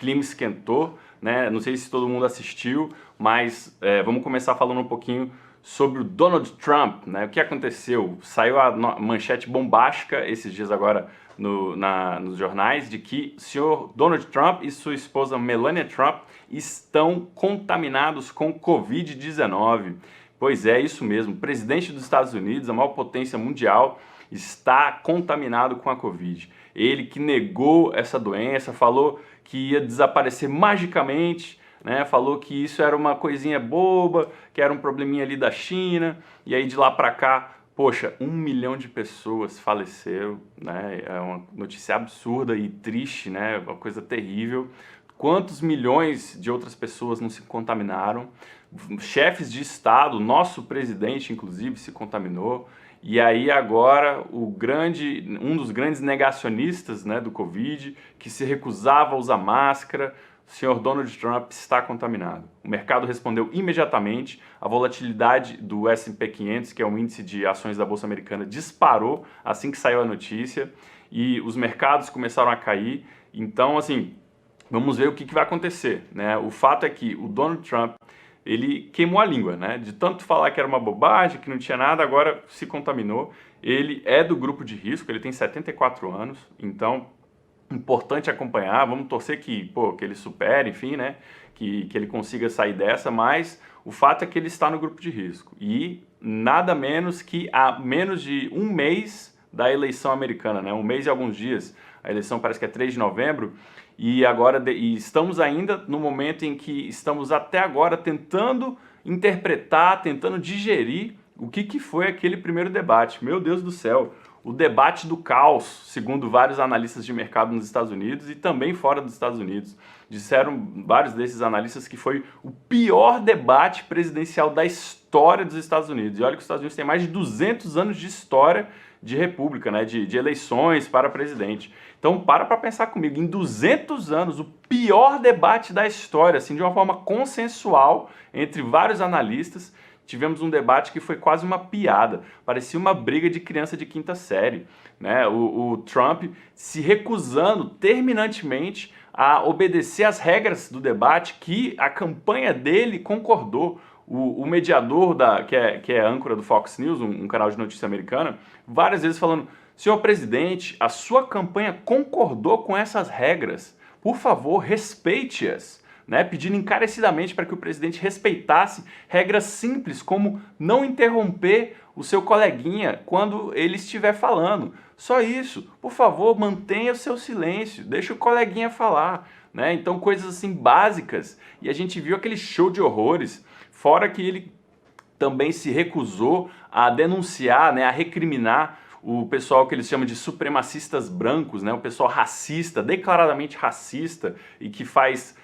clima esquentou, né? Não sei se todo mundo assistiu, mas vamos começar falando um pouquinho sobre o Donald Trump, né? O que aconteceu? Saiu a manchete bombástica esses dias agora nos jornais de que o senhor Donald Trump e sua esposa Melania Trump estão contaminados com Covid-19. Pois é, isso mesmo. O presidente dos Estados Unidos, a maior potência mundial, está contaminado com a Covid. Ele que negou essa doença, falou que ia desaparecer magicamente, né? Falou que isso era uma coisinha boba, que era um probleminha ali da China, e aí de lá para cá, poxa, 1 milhão de pessoas faleceram, né? É uma notícia absurda e triste, né? Uma coisa terrível. Quantos milhões de outras pessoas não se contaminaram? Chefes de Estado, nosso presidente inclusive se contaminou. E aí agora um dos grandes negacionistas, né, do Covid, que se recusava a usar máscara, o senhor Donald Trump está contaminado. O mercado respondeu imediatamente, a volatilidade do S&P 500, que é o índice de ações da Bolsa Americana, disparou assim que saiu a notícia e os mercados começaram a cair. Então, assim, vamos ver o que vai acontecer, né? O fato é que o Donald Trump, ele queimou a língua, né? De tanto falar que era uma bobagem, que não tinha nada, agora se contaminou. Ele é do grupo de risco, ele tem 74 anos, então importante acompanhar, vamos torcer que ele supere, enfim, né? Que ele consiga sair dessa, mas o fato é que ele está no grupo de risco. E nada menos que há menos de um mês da eleição americana, né? Um mês e alguns dias, a eleição parece que é 3 de novembro, e agora estamos ainda no momento em que estamos até agora tentando interpretar, tentando digerir o que foi aquele primeiro debate. Meu Deus do céu, o debate do caos, segundo vários analistas de mercado nos Estados Unidos e também fora dos Estados Unidos. Disseram vários desses analistas que foi o pior debate presidencial da história dos Estados Unidos. E olha que os Estados Unidos têm mais de 200 anos de história de república, né, de eleições para presidente. Então para pensar comigo, em 200 anos, o pior debate da história, assim, de uma forma consensual entre vários analistas, tivemos um debate que foi quase uma piada, parecia uma briga de criança de quinta série, né? O Trump se recusando terminantemente a obedecer às regras do debate que a campanha dele concordou. O mediador, que é âncora do Fox News, um canal de notícia americana, várias vezes falando: senhor presidente, a sua campanha concordou com essas regras, por favor, respeite-as. Né, pedindo encarecidamente para que o presidente respeitasse regras simples, como não interromper o seu coleguinha quando ele estiver falando. Só isso. Por favor, mantenha o seu silêncio, deixa o coleguinha falar. Né? Então, coisas assim básicas. E a gente viu aquele show de horrores, fora que ele também se recusou a denunciar, né, a recriminar o pessoal que eles chamam de supremacistas brancos, né? O pessoal racista, declaradamente racista, e que faz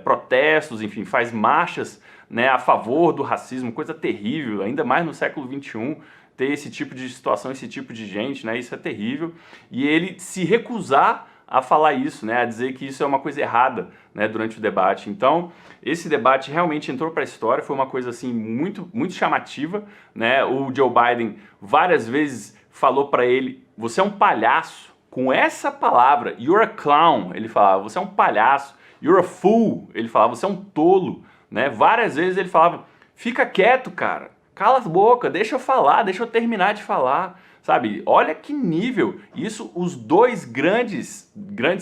protestos, enfim, faz marchas, né, a favor do racismo, coisa terrível, ainda mais no século XXI, ter esse tipo de situação, esse tipo de gente, né, isso é terrível. E ele se recusar a falar isso, né, a dizer que isso é uma coisa errada, né, durante o debate. Então, esse debate realmente entrou para a história, foi uma coisa assim muito, muito chamativa, né? O Joe Biden várias vezes falou para ele: você é um palhaço. Com essa palavra, you're a clown, ele falava, você é um palhaço. You're a fool, ele falava, você é um tolo, né? Várias vezes ele falava: fica quieto, cara, cala a boca, deixa eu falar, deixa eu terminar de falar. Sabe, olha que nível, isso os dois grandes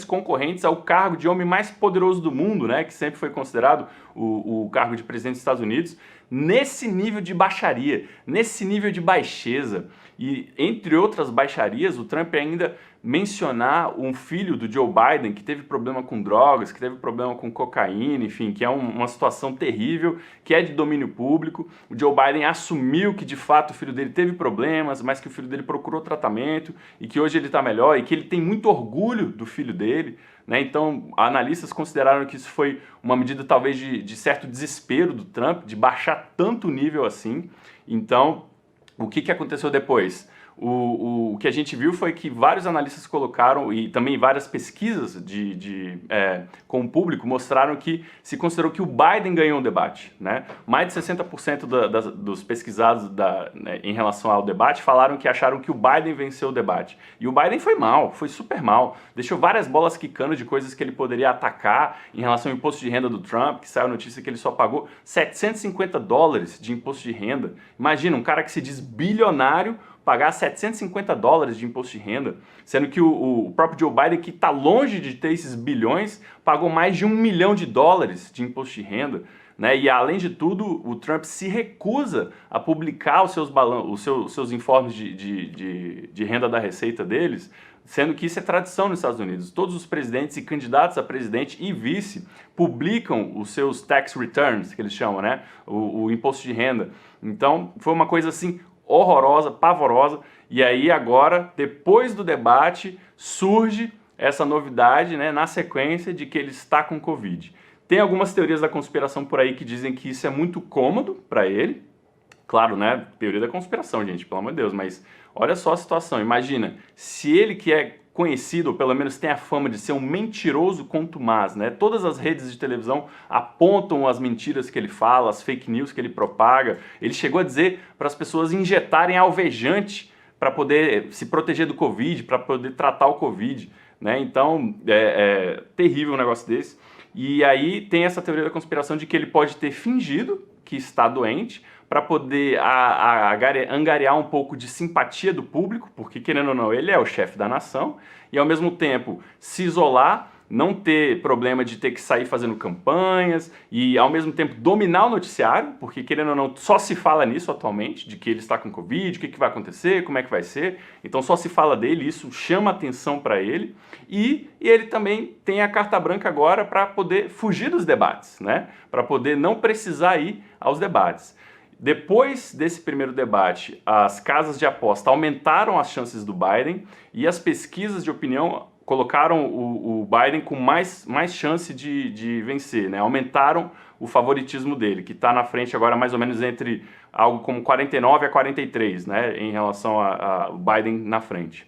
concorrentes ao cargo de homem mais poderoso do mundo, né, que sempre foi considerado o cargo de presidente dos Estados Unidos, nesse nível de baixaria, nesse nível de baixeza. E entre outras baixarias, o Trump ainda mencionar um filho do Joe Biden que teve problema com drogas, que teve problema com cocaína, enfim, que é uma situação terrível, que é de domínio público. O Joe Biden assumiu que de fato o filho dele teve problemas, mas que o filho dele procurou tratamento e que hoje ele está melhor e que ele tem muito orgulho do filho dele, né? Então, analistas consideraram que isso foi uma medida talvez de certo desespero do Trump, de baixar tanto o nível assim. Então, o que aconteceu depois? O que a gente viu foi que vários analistas colocaram, e também várias pesquisas com o público mostraram que se considerou que o Biden ganhou o debate, né? Mais de 60% dos pesquisados em relação ao debate falaram que acharam que o Biden venceu o debate. E o Biden foi mal, foi super mal. Deixou várias bolas quicando de coisas que ele poderia atacar em relação ao imposto de renda do Trump, que saiu a notícia que ele só pagou $750 de imposto de renda. Imagina, um cara que se diz bilionário pagar $750 de imposto de renda, sendo que o próprio Joe Biden, que está longe de ter esses bilhões, pagou mais de $1 milhão de imposto de renda. Né? E além de tudo, o Trump se recusa a publicar os seus informes de renda da receita deles, sendo que isso é tradição nos Estados Unidos. Todos os presidentes e candidatos a presidente e vice publicam os seus tax returns, que eles chamam, né? O imposto de renda. Então, foi uma coisa assim horrorosa, pavorosa, e aí agora, depois do debate, surge essa novidade, né, na sequência de que ele está com Covid. Tem algumas teorias da conspiração por aí que dizem que isso é muito cômodo para ele. Claro, né, teoria da conspiração, gente, pelo amor de Deus, mas olha só a situação, imagina, se ele que é conhecido, ou pelo menos tem a fama de ser um mentiroso contumaz, né? Todas as redes de televisão apontam as mentiras que ele fala, as fake news que ele propaga. Ele chegou a dizer para as pessoas injetarem alvejante para poder se proteger do Covid, para poder tratar o Covid, né? Então, é terrível um negócio desse. E aí tem essa teoria da conspiração de que ele pode ter fingido que está doente para poder angariar um pouco de simpatia do público, porque querendo ou não, ele é o chefe da nação, e ao mesmo tempo se isolar, não ter problema de ter que sair fazendo campanhas, e ao mesmo tempo dominar o noticiário, porque querendo ou não, só se fala nisso atualmente, de que ele está com Covid, o que vai acontecer, como é que vai ser, então só se fala dele, isso chama atenção para ele, e ele também tem a carta branca agora para poder fugir dos debates, né? Para poder não precisar ir aos debates. Depois desse primeiro debate, as casas de aposta aumentaram as chances do Biden e as pesquisas de opinião colocaram o Biden com mais chance de vencer, né? Aumentaram o favoritismo dele, que está na frente agora mais ou menos entre algo como 49 a 43, né? Em relação ao Biden na frente.